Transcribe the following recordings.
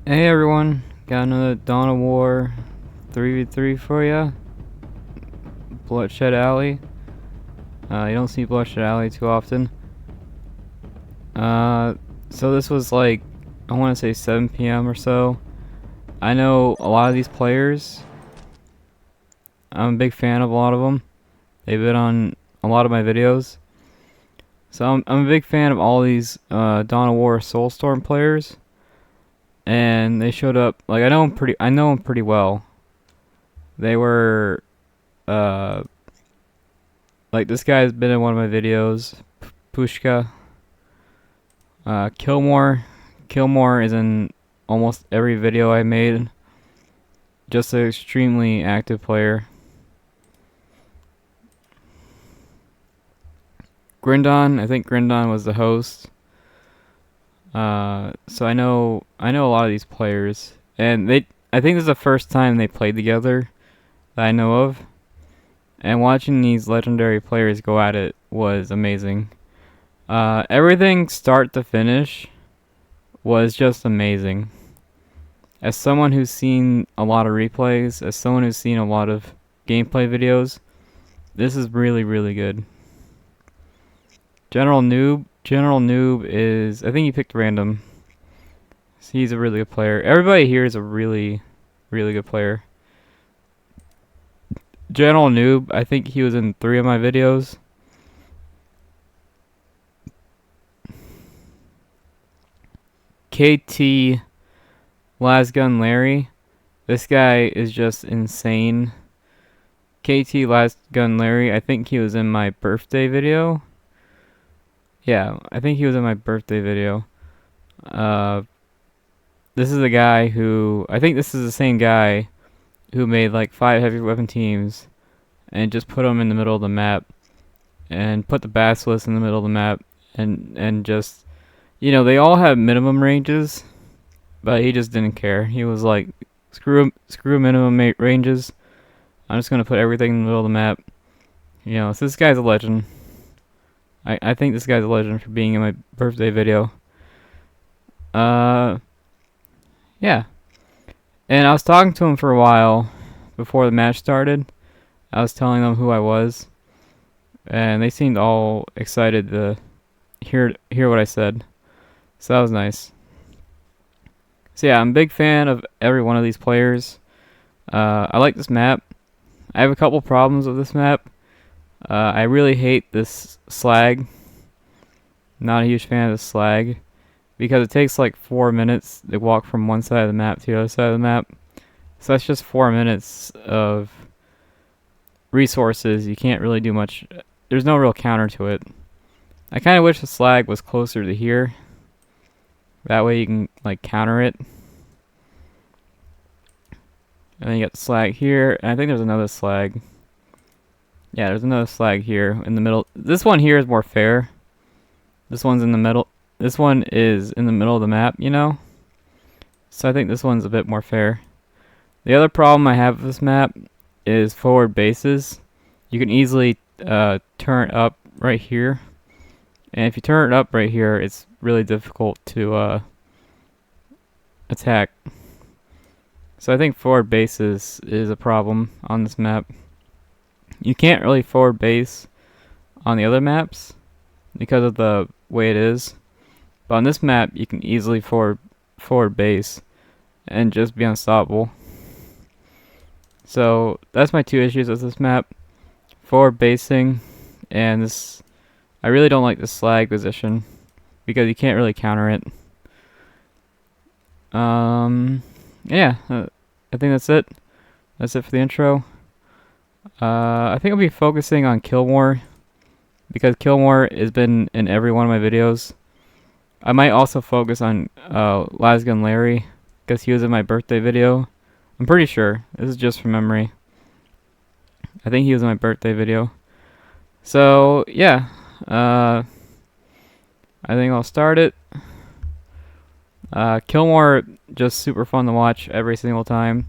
Hey everyone, got another Dawn of War 3v3 for ya. Bloodshot Alley. You don't see Bloodshot Alley too often. So this was like, I want to say 7 p.m. or so. I know a lot of these players. I'm a big fan of a lot of them. They've been on a lot of my videos. So I'm a big fan of all these Dawn of War Soulstorm players. And they showed up, like I know them pretty well. They were like this guy's been in one of my videos, Pushka. Kilmore is in almost every video I made. Just an extremely active player. Grindon, I think Grindon was the host. So I know a lot of these players, and I think this is the first time they played together that I know of. And watching these legendary players go at it was amazing. Everything start to finish was just amazing. As someone who's seen a lot of replays, as someone who's seen a lot of gameplay videos, this is really, really good. General Noob is, I think he picked random. He's a really good player. Everybody here is a really, really good player. General Noob, I think he was in 3 of my videos. KT Lasgun Larry. This guy is just insane. KT Lasgun Larry, I think he was in my birthday video. Yeah, I think he was in my birthday video. This is a guy who, I think this is the same guy who made like 5 heavy weapon teams and just put them in the middle of the map and put the Basilisk in the middle of the map and just, you know, they all have minimum ranges, but he just didn't care. He was like, screw minimum ranges. I'm just gonna put everything in the middle of the map. You know, so this guy's a legend. I think this guy's a legend for being in my birthday video. Yeah. And I was talking to him for a while before the match started. I was telling them who I was, and they seemed all excited to hear what I said. So that was nice. So yeah, I'm a big fan of every one of these players. I like this map. I have a couple problems with this map. I really hate this slag. Not a huge fan of the slag because it takes like 4 minutes to walk from one side of the map to the other side of the map. So that's just 4 minutes of resources. You can't really do much. There's no real counter to it. I kind of wish the slag was closer to here. That way you can like counter it. And then you got the slag here, and I think there's another slag. Yeah, there's another slag here in the middle. This one here is more fair. This one's in the middle. This one is in the middle of the map, you know? So I think this one's a bit more fair. The other problem I have with this map is forward bases. You can easily turn it up right here. And if you turn it up right here, it's really difficult to attack. So I think forward bases is a problem on this map. You can't really forward base on the other maps because of the way it is. But on this map, you can easily forward base and just be unstoppable. So that's my 2 issues with this map: forward basing, and this. I really don't like the slag position because you can't really counter it. Yeah, I think that's it. That's it for the intro. I think I'll be focusing on Kilmore because Kilmore has been in every one of my videos. I might also focus on Lasgun Larry because he was in my birthday video. I'm pretty sure. This is just from memory. I think he was in my birthday video. So, yeah. I think I'll start it. Kilmore, just super fun to watch every single time.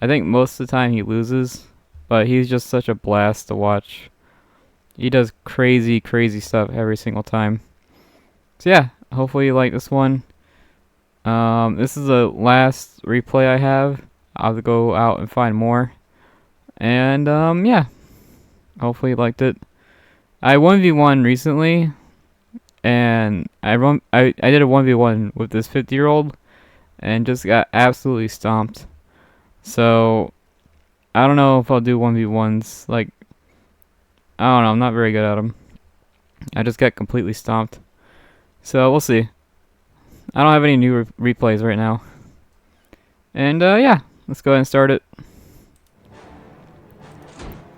I think most of the time he loses, but he's just such a blast to watch. He does crazy, crazy stuff every single time. So yeah, hopefully you like this one. This is the last replay I have. I'll have to go out and find more. And yeah, hopefully you liked it. I 1v1 recently, and I did a 1v1 with this 50-year-old, and just got absolutely stomped. So I don't know if I'll do 1v1s. Like, I don't know. I'm not very good at them. I just got completely stomped. So we'll see. I don't have any new replays right now. And yeah, let's go ahead and start it.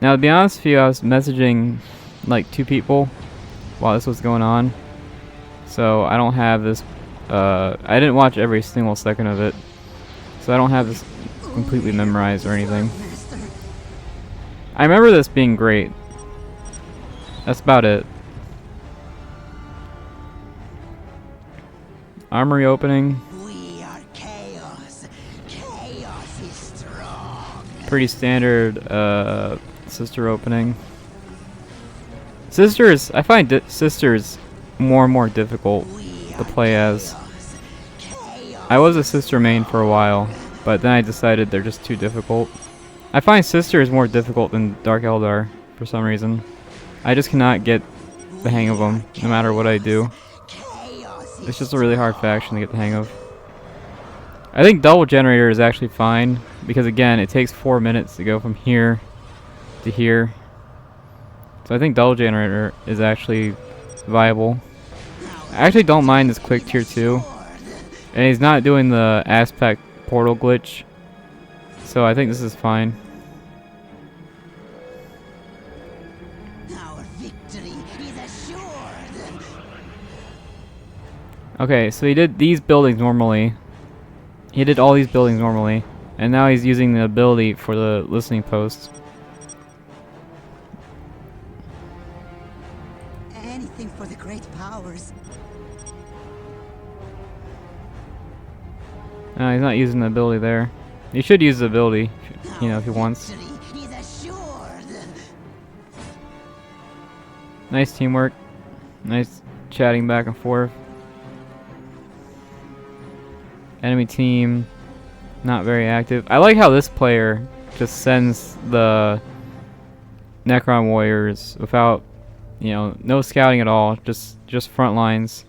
Now, to be honest with you, I was messaging like 2 people while this was going on. So I don't have this. I didn't watch every single second of it. So I don't have this completely memorized or anything. I remember this being great. That's about it. Armory opening. We are chaos. Chaos is strong. Pretty standard sister opening. Sisters, I find sisters more and more difficult to play as. I was a sister main for a while, but then I decided they're just too difficult. I find sisters more difficult than Dark Eldar for some reason. I just cannot get the hang of them, no matter what I do. It's just a really hard faction to get the hang of. I think double generator is actually fine, because again, it takes 4 minutes to go from here to here. So I think double generator is actually viable. I actually don't mind this quick tier 2. And he's not doing the aspect portal glitch. So I think this is fine. Our victory is assured. Okay, so he did these buildings normally. He did all these buildings normally. And now he's using the ability for the listening posts. Anything for the great powers. No, he's not using the ability there. He should use the ability, you know, if he wants. Victory is assured. Nice teamwork. Nice chatting back and forth. Enemy team, not very active. I like how this player just sends the Necron warriors without, you know, no scouting at all. Just front lines.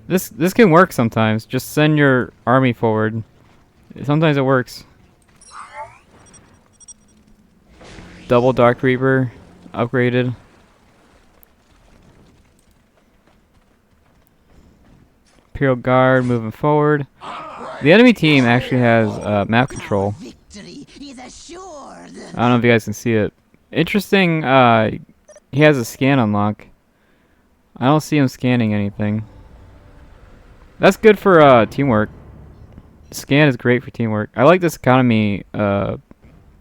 This can work sometimes. Just send your army forward. Sometimes it works. Double Dark Reaper upgraded. Imperial Guard moving forward. The enemy team actually has map control. Victory is assured. I don't know if you guys can see it. Interesting, he has a scan unlock. I don't see him scanning anything. That's good for teamwork. Scan is great for teamwork. I like this economy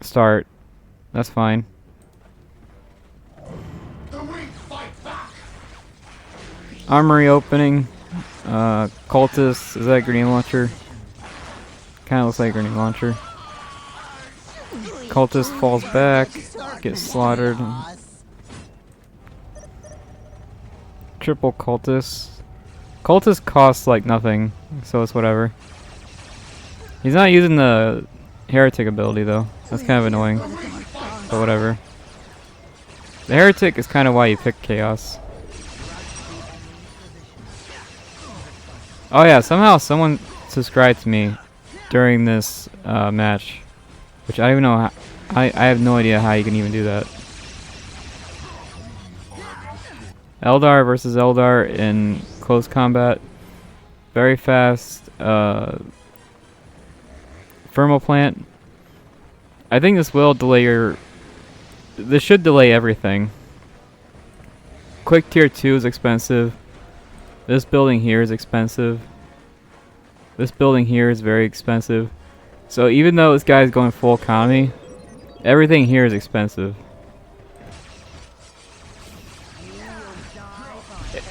start. That's fine. Armory opening. Cultist, is that a grenade launcher? Kinda looks like a grenade launcher. Cultist falls back, gets slaughtered. Triple cultist. Cultist costs like nothing, so it's whatever. He's not using the heretic ability though. That's kind of annoying, but whatever. The heretic is kind of why you pick chaos. Oh yeah, somehow someone subscribed to me during this match, which I don't even know how, I have no idea how you can even do that. Eldar versus Eldar in close combat. Very fast. Thermoplant. I think this will delay your... This should delay everything. Quick tier 2 is expensive. This building here is expensive. This building here is very expensive. So even though this guy is going full economy, everything here is expensive.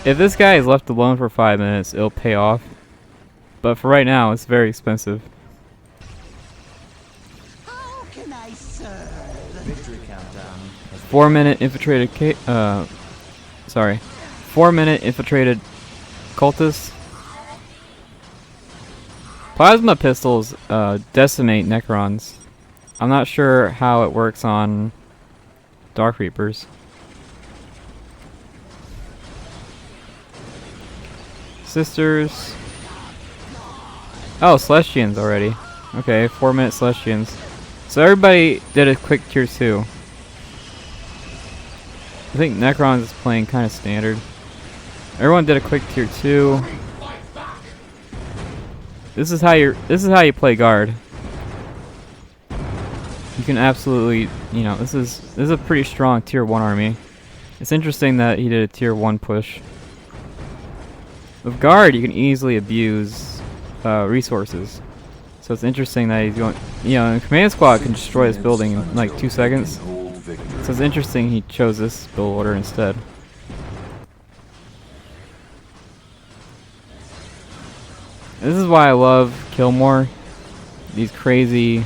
If this guy is left alone for 5 minutes, it'll pay off. But for right now, it's very expensive. How can I serve? Victory countdown. 4-minute infiltrated 4-minute infiltrated cultists. Plasma pistols decimate Necrons. I'm not sure how it works on Dark Reapers. Sisters. Oh, Celestians already. Okay, 4-minute Celestians. So everybody did a quick tier 2. I think Necrons is playing kind of standard. Everyone did a quick tier 2. This is how you play guard. You can absolutely, you know, this is a pretty strong tier 1 army. It's interesting that he did a tier 1 push. With guard, you can easily abuse resources. So it's interesting that he's going, you know, and command squad can destroy this building in like 2 seconds. So it's interesting he chose this build order instead. This is why I love Killmore. These crazy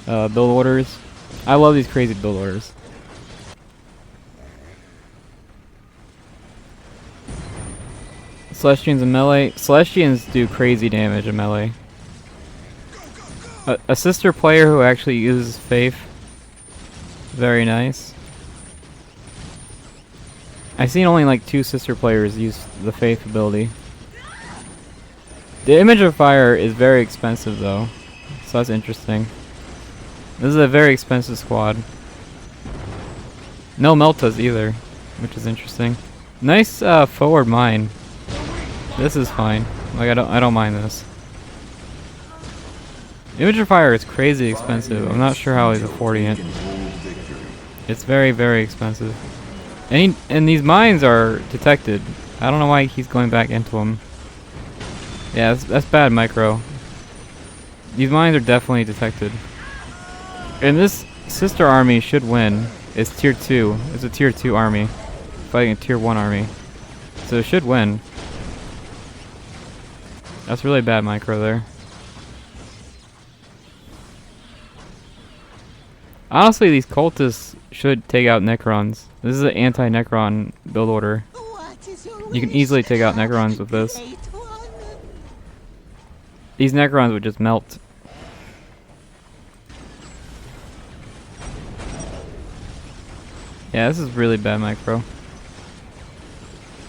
build orders. I love these crazy build orders. Celestians in melee. Celestians do crazy damage in melee. A sister player who actually uses Faith. Very nice. I've seen only like 2 sister players use the Faith ability. The Image of Fire is very expensive though, so that's interesting. This is a very expensive squad. No Meltas either, which is interesting. Nice forward mine. This is fine. Like I don't mind this. Image of Fire is crazy expensive. I'm not sure how he's affording it. It's very, very expensive. And these mines are detected. I don't know why he's going back into them. Yeah, that's bad micro. These mines are definitely detected. And this sister army should win. It's tier 2. It's a tier 2 army fighting a tier 1 army. So it should win. That's really bad micro there. Honestly, these cultists should take out Necrons. This is an anti-Necron build order. You can easily take out Necrons with this. These Necrons would just melt. Yeah, this is really bad micro.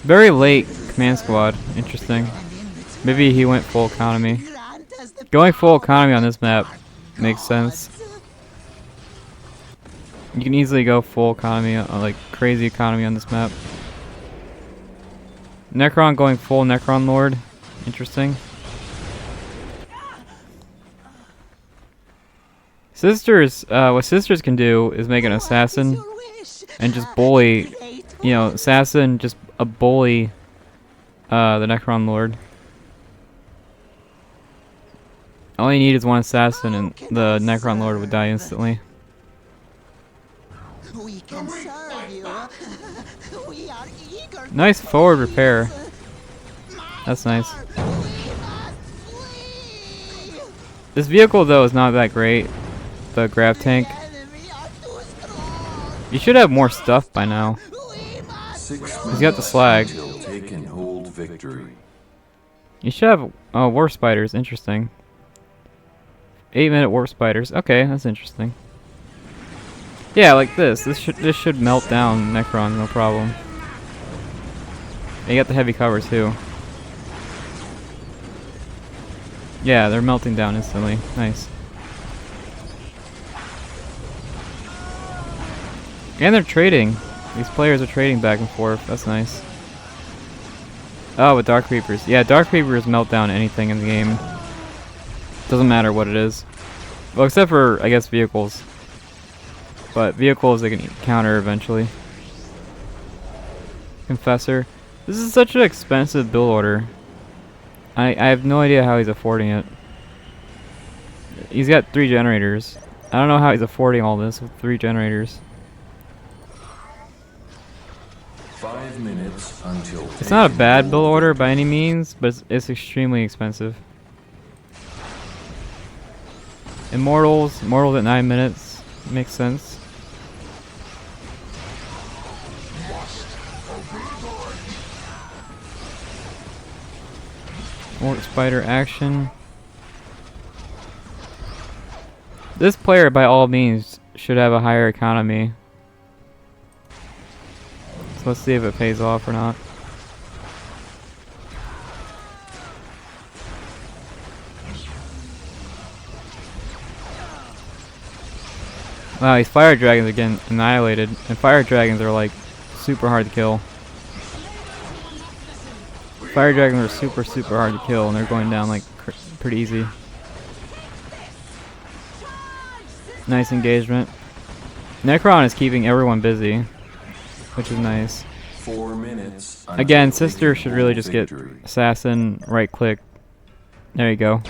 Very late command squad. Interesting. Maybe he went full economy. Going full economy on this map makes sense. You can easily go full economy, like crazy economy on this map. Necron going full Necron Lord. Interesting. Sisters, what sisters can do is make an assassin and just bully, you know, assassin, just a bully the Necron Lord. All you need is one assassin and the Necron Lord would die instantly. We can serve you. We are eager. Nice forward repair. That's nice. This vehicle though is not that great. The grav tank. You should have more stuff by now. He's got the slag. You should have warp spiders. Interesting. 8-minute warp spiders. Okay, that's interesting. Yeah, like this. This should melt down Necron, no problem. And you got the heavy cover too. Yeah, they're melting down instantly. Nice. And they're trading. These players are trading back and forth. That's nice. Oh, with Dark Reapers. Yeah, Dark Reapers melt down anything in the game. Doesn't matter what it is. Well, except for, I guess, vehicles. But vehicles they can counter eventually. Confessor. This is such an expensive build order. I have no idea how he's affording it. He's got 3 generators. I don't know how he's affording all this with 3 generators. 5 minutes until. It's not a bad build order by any means, but it's extremely expensive. Immortals at 9 minutes. Makes sense. Orc Spider action. This player, by all means, should have a higher economy. So let's see if it pays off or not. Wow, these fire dragons are getting annihilated, and fire dragons are like super hard to kill. Fire dragons are super hard to kill, and they're going down like pretty easy. Nice engagement. Necron is keeping everyone busy, which is nice. 4 minutes. Again, Sister should really just get Assassin, right click. There you go.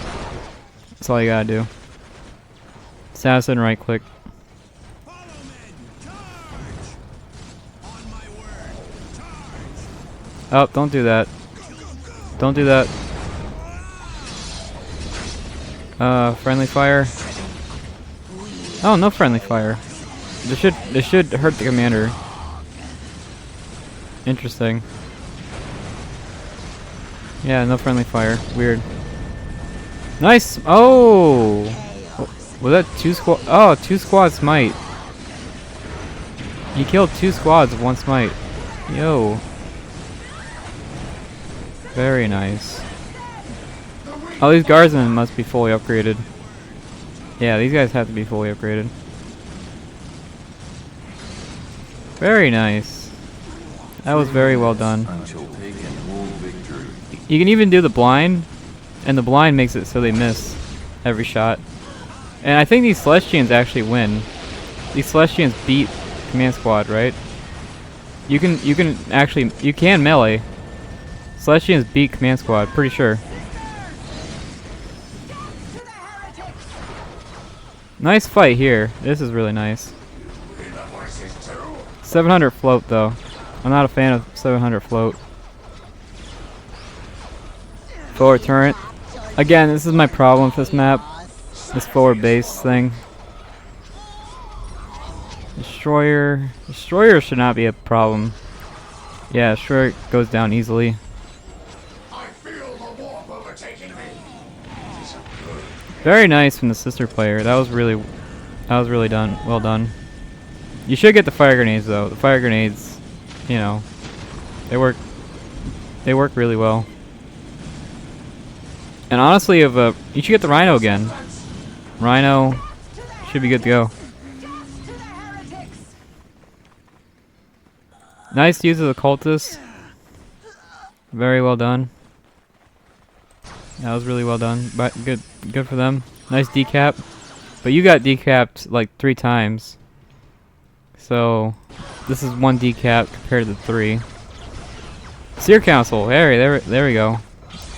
That's all you gotta do. Assassin, right click. Oh, don't do that. Don't do that. Friendly fire. Oh, no friendly fire. This should hurt the commander. Interesting. Yeah, no friendly fire. Weird. Nice. Oh, was that 2 squad? Oh, 2 squad smite. You killed 2 squads with 1 smite. Yo. Very nice. Oh, these guardsmen must be fully upgraded. Yeah, these guys have to be fully upgraded. Very nice. That was very well done. You can even do the blind, and the blind makes it so they miss every shot. And I think these Celestians actually win. These Celestians beat Command Squad, right? You can melee. Celestians beat Command Squad, pretty sure. Nice fight here. This is really nice. 700 float though. I'm not a fan of 700 float. Forward turret. Again, this is my problem with this map. This forward base thing. Destroyer. Destroyer should not be a problem. Yeah, Destroyer goes down easily. Very nice from the Sister player. That was really done. Well done. You should get the fire grenades though. The fire grenades, you know, they work really well. And honestly, if you should get the Rhino again. Rhino should be good to go. Nice use of the cultist. Very well done. That was really well done. But good for them. Nice decap. But you got decapped like 3 times. So this is 1 decap compared to 3. Seer Council. There we go.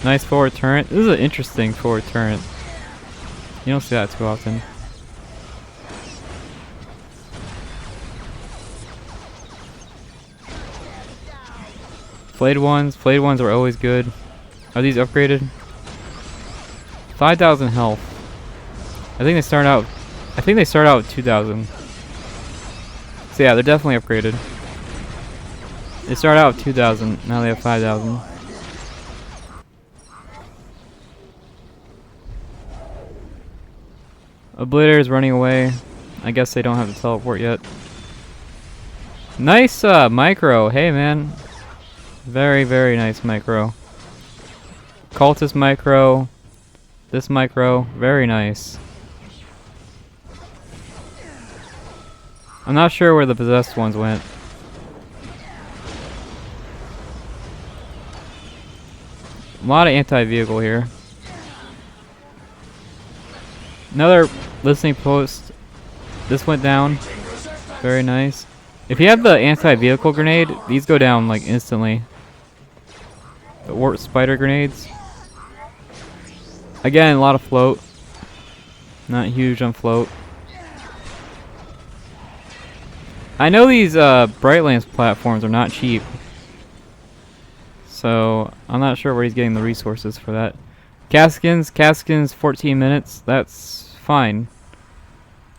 Nice forward turret. This is an interesting forward turret. You don't see that too often. Flayed ones are always good. Are these upgraded? 5,000 health. I think they start out with 2,000. So yeah, they're definitely upgraded. They start out with 2,000. Now they have 5,000. Obliter is running away. I guess they don't have to teleport yet. Nice micro. Hey man. Very nice micro. Cultist micro. This micro. Very nice. I'm not sure where the possessed ones went. A lot of anti-vehicle here. Another listening post. This went down. Very nice. If you have the anti-vehicle grenade, these go down like instantly. The warp spider grenades. Again, a lot of float. Not huge on float. I know these Brightlands platforms are not cheap. So I'm not sure where he's getting the resources for that. Caskins 14 minutes. That's fine.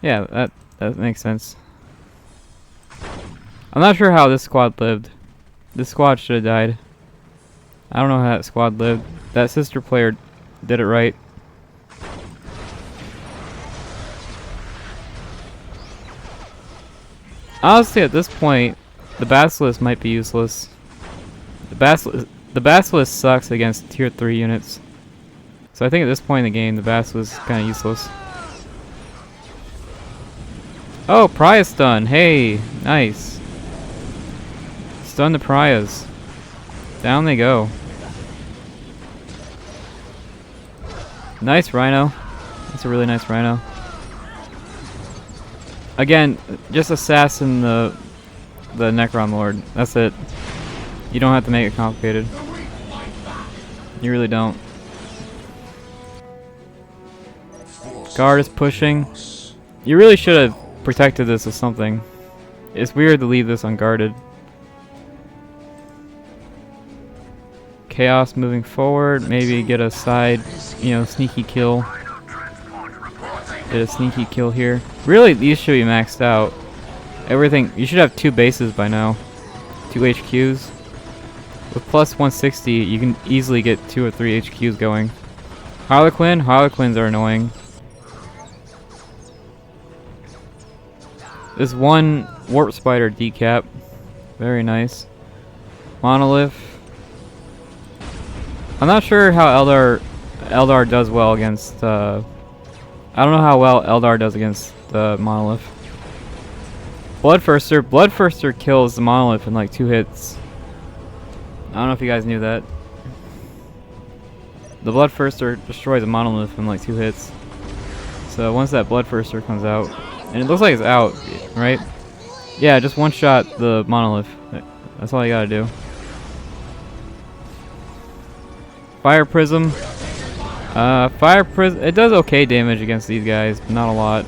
Yeah, that makes sense. I'm not sure how this squad lived. This squad should have died. I don't know how that squad lived. That sister player did it right. Honestly, at this point, the Basilisk might be useless. The Basilisk sucks against tier 3 units. So I think at this point in the game, the Basilisk is kind of useless. Oh, Pariah stun. Hey, nice. Stun the Pariahs. Down they go. Nice Rhino. That's a really nice Rhino. Again, just assassin the Necron Lord. That's it. You don't have to make it complicated. You really don't. Guard is pushing. You really should have protected this with something. It's weird to leave this unguarded. Chaos moving forward. Maybe get a side, sneaky kill. Get a sneaky kill here. Really, these should be maxed out. Everything. You should have 2 bases by now. 2 HQs. With plus 160, you can easily get 2 or 3 HQs going. Harlequins are annoying. This one Warp Spider decap. Very nice. Monolith. I'm not sure how Eldar does well against I don't know how well Eldar does against the Monolith. Bloodthirster kills the Monolith in like 2 hits. I don't know if you guys knew that. The Bloodthirster destroys the Monolith in like 2 hits. So once that Bloodthirster comes out, and it looks like it's out, right? Yeah, just one shot the Monolith. That's all you gotta do. Fire Prism. It does okay damage against these guys, but not a lot.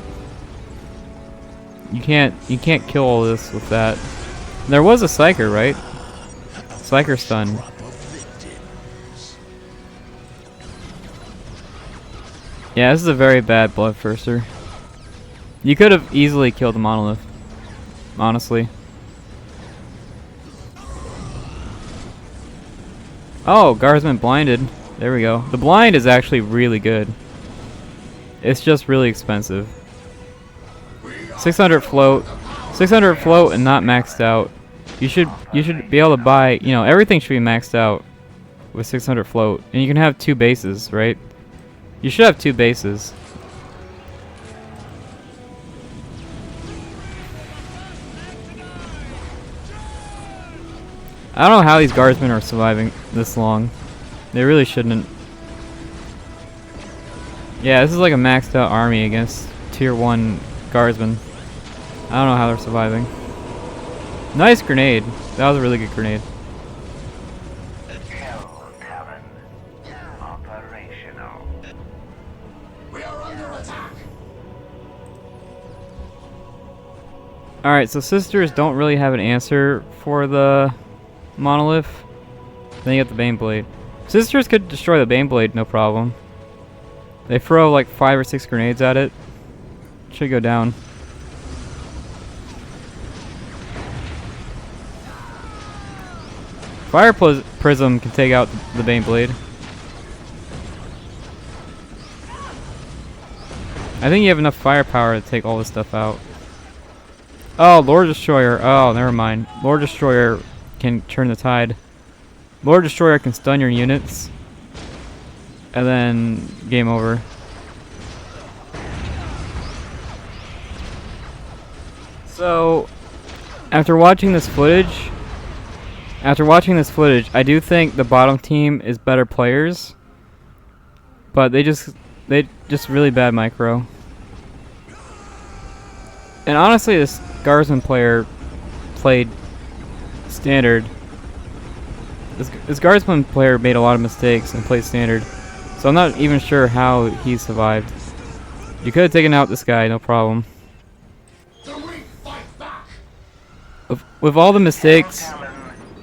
You can't kill all this with that. There was a Psyker, right? Psyker stun. Yeah, this is a very bad Bloodthirster. You could have easily killed the Monolith, honestly. Oh, Guardsman blinded. There we go. The blind is actually really good. It's just really expensive. 600 float. 600 float and not maxed out. You should be able to buy, everything should be maxed out with 600 float. And you can have 2 bases, right? You should have 2 bases. I don't know how these guardsmen are surviving this long. They really shouldn't. Yeah, this is like a maxed out army against tier 1 guardsmen. I don't know how they're surviving. Nice grenade. That was a really good grenade. Alright, so sisters don't really have an answer for the Monolith. Then you get the Baneblade. Sisters could destroy the Baneblade, no problem. They throw like 5 or 6 grenades at it. Should go down. Fire Prism can take out the Baneblade. I think you have enough firepower to take all this stuff out. Oh, Lord Destroyer. Oh, never mind. Lord Destroyer can turn the tide. Lord Destroyer can stun your units. And then game over. So, after watching this footage, I do think the bottom team is better players. But they just really bad micro. And honestly, this Guardsman player played standard. This Guardsman player made a lot of mistakes and played standard. So I'm not even sure how he survived. You could have taken out this guy, no problem. With all the mistakes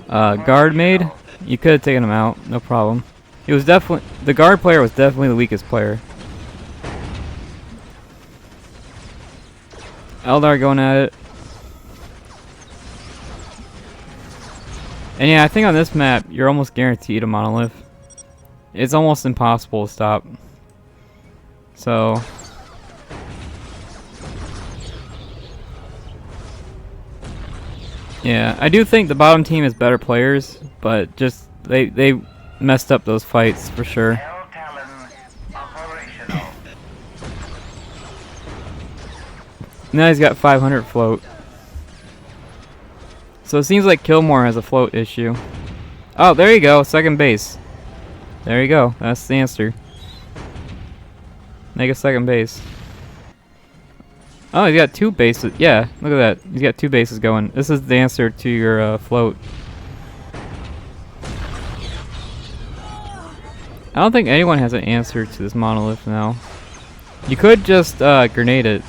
Guard made, you could have taken him out, no problem. He was definitely, the Guard player was definitely the weakest player. Eldar going at it. And yeah, I think on this map, you're almost guaranteed a monolith. It's almost impossible to stop. So... yeah, I do think the bottom team is better players, but just they messed up those fights for sure. Now he's got 500 float. So it seems like Killmore has a float issue. Oh, there you go, second base. There you go, that's the answer. Make a second base. Oh, he's got 2 bases. Yeah, look at that. He's got 2 bases going. This is the answer to your float. I don't think anyone has an answer to this monolith now. You could just grenade it.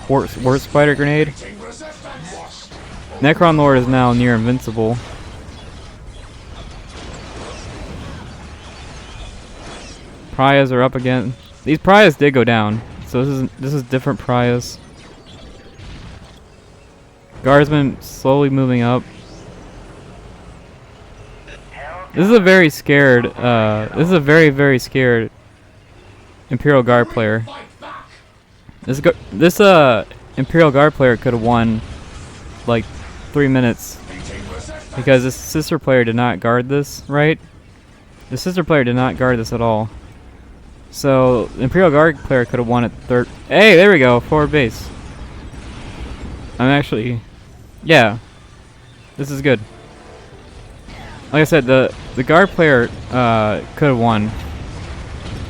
Wart Spider grenade. Necron Lord is now near invincible. Pariahs are up again. These Pariahs did go down. So this is different Pariahs. Guardsman slowly moving up. This is a very scared this is a very scared Imperial Guard player. This Imperial Guard player could have won like 3 minutes because this sister player did not guard this, right? The sister player did not guard this at all. So, the Imperial Guard player could have won at third. Hey, there we go, forward base. I'm actually, yeah, this is good. Like I said, the Guard player could have won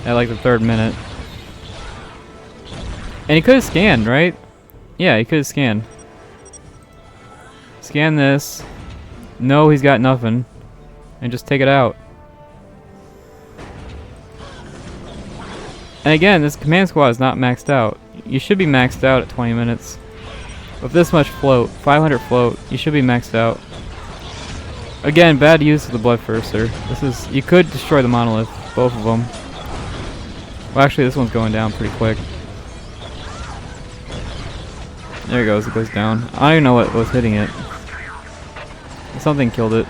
at like the 3rd minute. And he could have scanned, right? Yeah, he could have scanned. Scan this. No, he's got nothing. And just take it out. And again, this command squad is not maxed out. You should be maxed out at 20 minutes. With this much float, 500 float, you should be maxed out. Again, bad use of the Bloodthirster. This is, you could destroy the monolith, both of them. Well, actually, this one's going down pretty quick. There it goes down. I don't even know what was hitting it. Something killed it.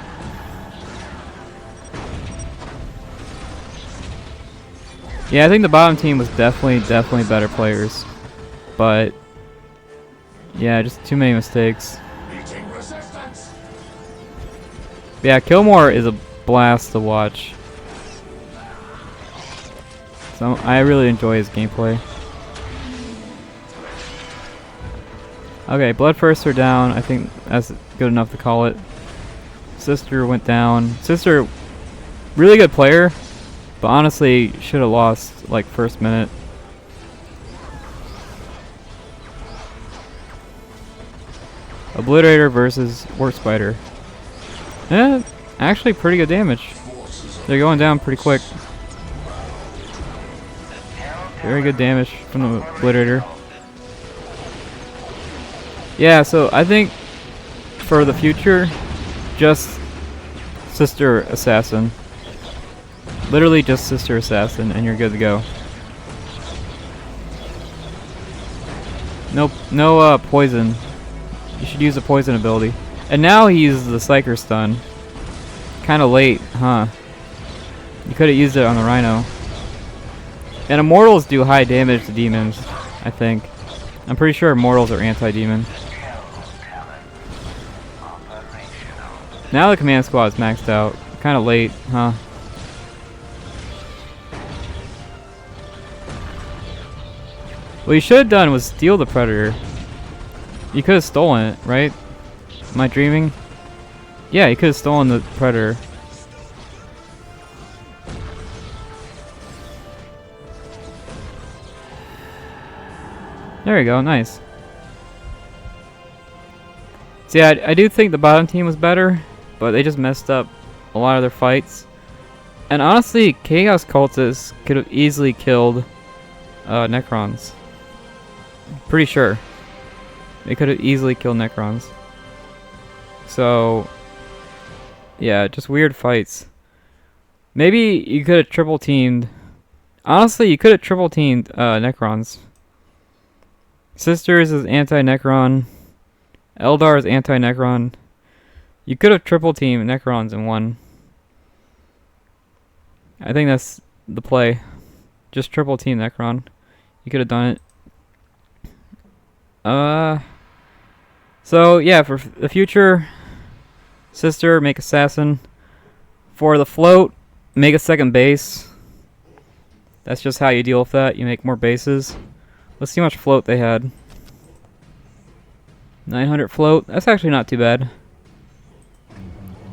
Yeah, I think the bottom team was definitely better players. But, yeah, just too many mistakes. Yeah, Killmore is a blast to watch. So I really enjoy his gameplay. Okay, Bloodthirster down. I think that's good enough to call it. Sister went down. Sister, really good player, but honestly should have lost like 1st minute. Obliterator versus Wart Spider. Yeah, actually pretty good damage. They're going down pretty quick. Very good damage from the Obliterator. Yeah, so I think for the future, just Sister Assassin. Literally just Sister Assassin and you're good to go. Nope, no poison. You should use a poison ability. And now he uses the Psyker Stun. Kinda late, huh? You could have used it on the Rhino. And Immortals do high damage to demons, I think. I'm pretty sure Immortals are anti-demon. Now the command squad is maxed out. Kinda late, huh? What you should have done was steal the Predator. You could have stolen it, right? Am I dreaming? Yeah, you could have stolen the Predator. There we go, nice. See, I do think the bottom team was better, but they just messed up a lot of their fights. And honestly, Chaos Cultists could have easily killed Necrons. Pretty sure. They could have easily killed Necrons. So, yeah, just weird fights. Maybe you could have triple teamed. Honestly, you could have triple teamed Necrons. Sisters is anti-Necron. Eldar is anti-Necron. You could have triple teamed Necrons and won. I think that's the play. Just triple team Necron. You could have done it. So yeah, for the future, sister, make assassin. For the float, make a second base. That's just how you deal with that. You make more bases. Let's see how much float they had. 900 float. That's actually not too bad.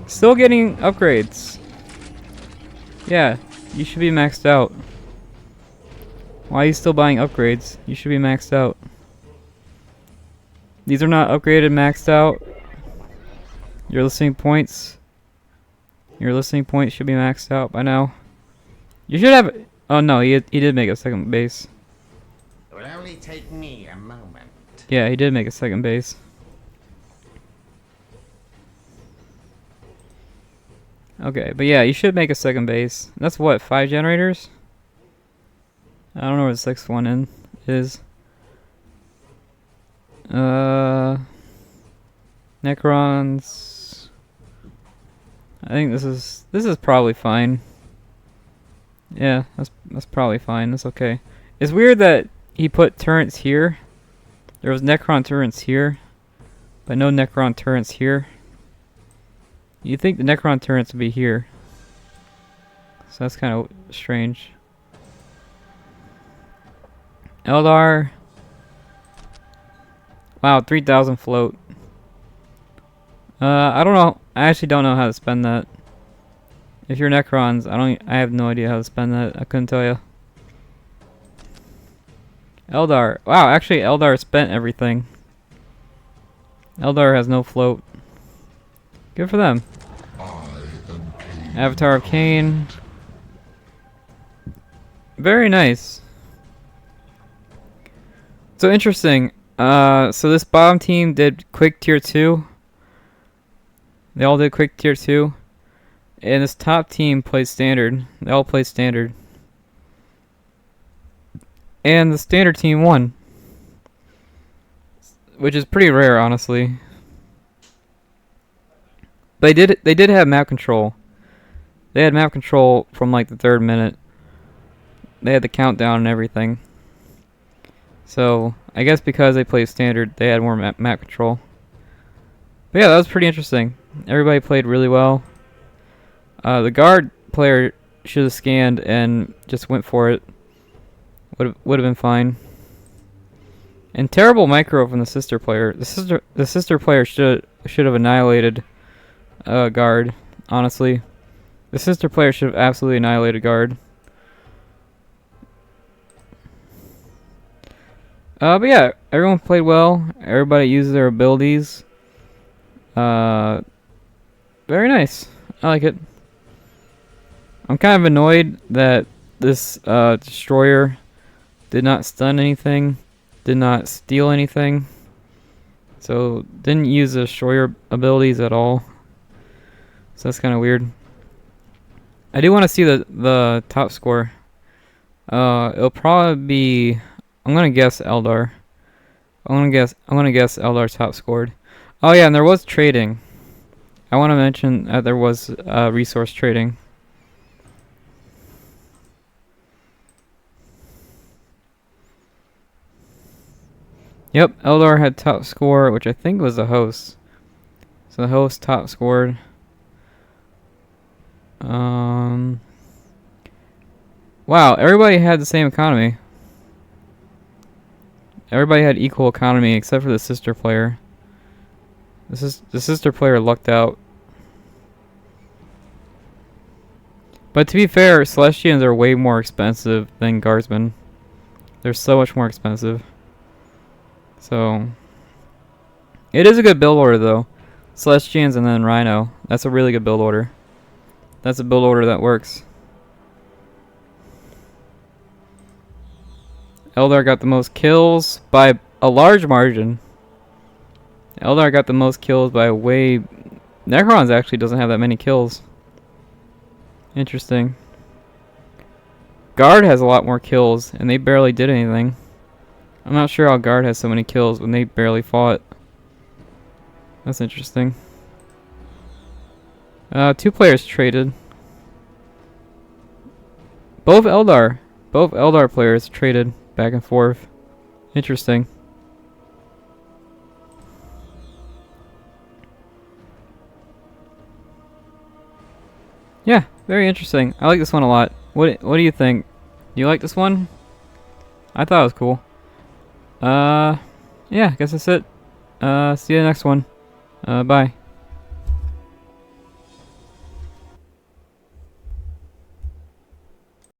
Still getting upgrades. Yeah, you should be maxed out. Why are you still buying upgrades? You should be maxed out. These are not upgraded, maxed out. Your listening points. Your listening points should be maxed out by now. You should have... Oh no, he did make a second base. It will only take me a moment. Yeah, he did make a second base. Okay, but yeah, you should make a second base. That's what, 5 generators? I don't know where the 6th one is. Necrons. I think this is probably fine. Yeah, that's probably fine. That's okay. It's weird that he put turrets here. There was Necron turrets here, but no Necron turrets here. You'd think the Necron turrets would be here. So that's kind of strange. Eldar. Wow, 3,000 float. I don't know. I actually don't know how to spend that. If you're Necrons, I have no idea how to spend that. I couldn't tell you. Eldar. Wow, actually Eldar spent everything. Eldar has no float. Good for them. Avatar of Cain. Very nice. So interesting. So this bottom team did quick tier 2. They all did quick tier 2. And this top team played standard. They all played standard. And the standard team won. Which is pretty rare, honestly. They did have map control. They had map control from like the 3rd minute. They had the countdown and everything. So, I guess because they played standard, they had more map control. But yeah, that was pretty interesting. Everybody played really well. The guard player should have scanned and just went for it. Would have been fine. And terrible micro from the sister player. The sister player should have annihilated guard. Honestly, the sister player should have absolutely annihilated guard. But yeah, everyone played well. Everybody used their abilities. Very nice. I like it. I'm kind of annoyed that this destroyer did not stun anything, did not steal anything, so didn't use the destroyer abilities at all. So that's kind of weird. I do want to see the top score. It'll probably be, I'm gonna guess Eldar. I'm gonna guess Eldar top scored. Oh yeah, and there was trading. I want to mention that there was resource trading. Yep, Eldar had top score, which I think was the host. So the host top scored. Wow, everybody had the same economy. Everybody had equal economy except for the sister player. The sister player lucked out. But to be fair, Celestians are way more expensive than Guardsmen. They're so much more expensive. So, it is a good build order though. Celestians and then Rhino. That's a really good build order. That's a build order that works. Eldar got the most kills by a large margin. Eldar got the most kills by a way... Necrons actually doesn't have that many kills. Interesting. Guard has a lot more kills, and they barely did anything. I'm not sure how Guard has so many kills when they barely fought. That's interesting. Two players traded. Both Eldar players traded back and forth. Interesting. Yeah, very interesting. I like this one a lot. What do you think? Do you like this one? I thought it was cool. Yeah, I guess that's it. See you in the next one. Bye.